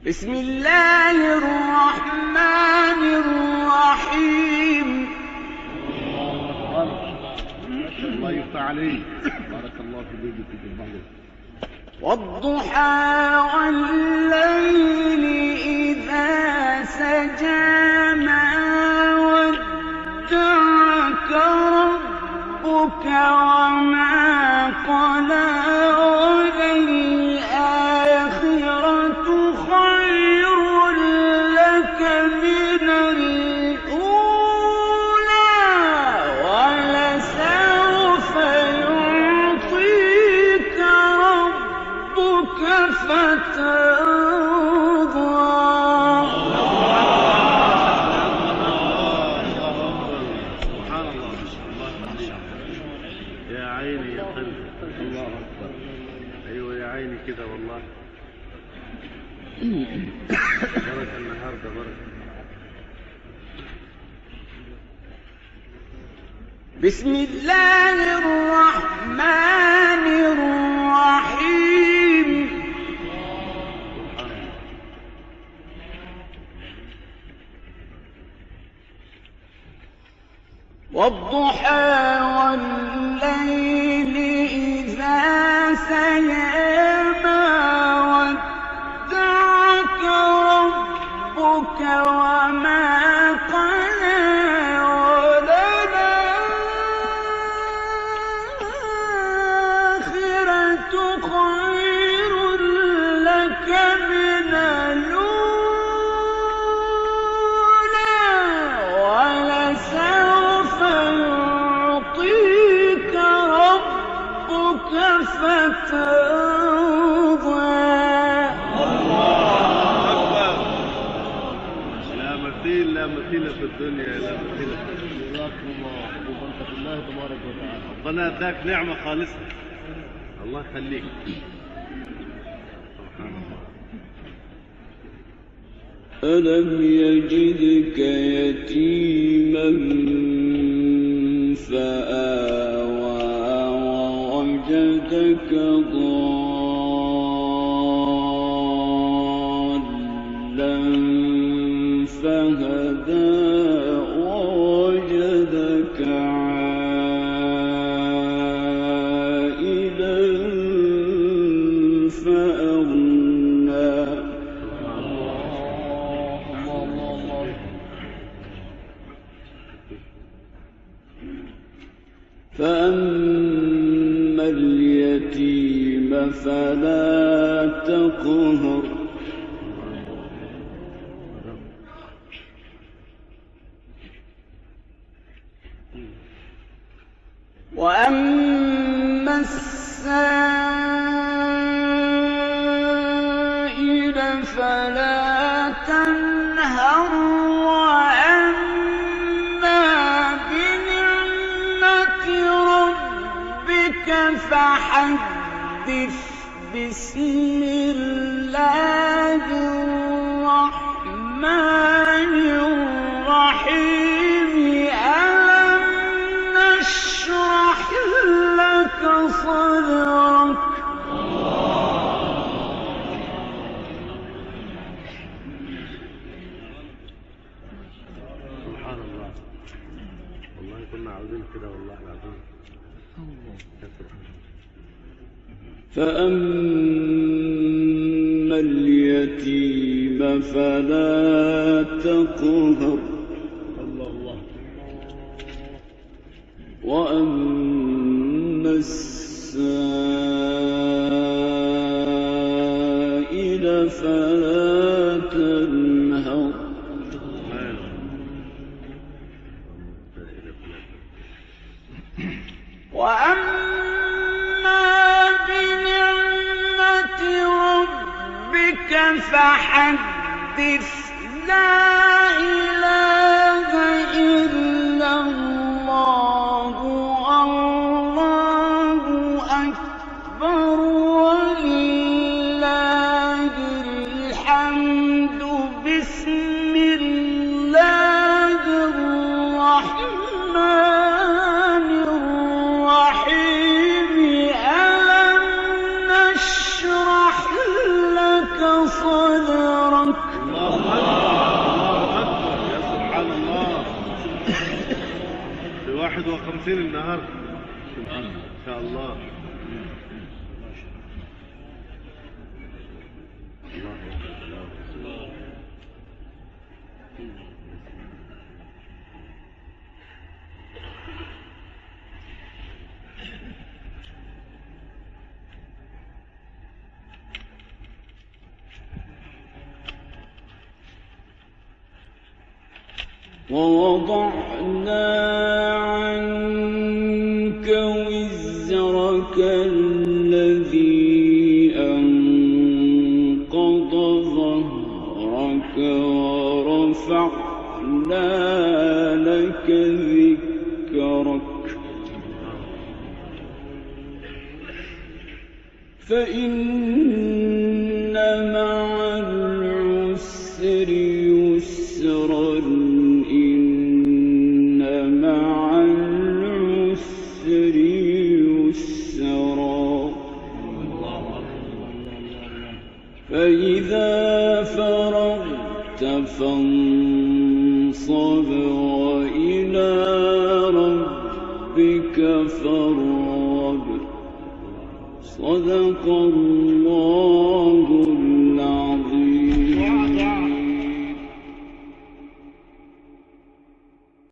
بسم الله الرحمن الرحيم. الله يفتح عليك، بارك الله في بيتك الجمال. والضحى والليل إذا سجى ما ودعك ربك وما قلى وللآخرة خير لك من الأولى ولسوف يعطيك ربك فترضى. يا عيني يا قلبي، الله أكبر. أيوة يا عيني كده والله. بركة النهاردة بركة. بسم الله الرحمن الرحيم. والضحى والليل إذا سجى ما ودعك ربك وما قلى وللآخرة خير لك من الأولى ولسوف يعطيك ربك فترضى. لا مثيل، لا مثيل في الدنيا، لا مثيل. جزاكم الله وبركة الله تبارك وتعالى. ربنا اداك نعمة خالصة، الله يخليك. سبحان الله. ألم يجدك يتيما فآوى ووجدك ضالا فهدى ووجدك عائلا فأغنى. فأما اليتيم فلا تقهر وأما السائل فلا تنهر وأما بنعمة ربك فحدث. بسم الله الرحمن الرحيم. ألم نشرح لك صدرك سبحان الله. والله كنا عاوزين كده والله العظيم. فأما اليتيم فلا تقهر وأما السائل فلا تنهر. وأما بنعمة ربك فحدث. لا إله إلا الله والله أكبر ولله الحمد. بسم الله الرحمن الرحيم. ألم نشرح لك صدرك الله أكبر يا سبحان الله. في 51 النهارده إن شاء الله. ووضعنا عنك وزرك الذي أنقض ظهرك ورفعنا لك ذكرك فإن مع العسر يسرا إن مع العسر يسرا فإذا فرغت فانصب وإلى ربك فارغب. صدق الله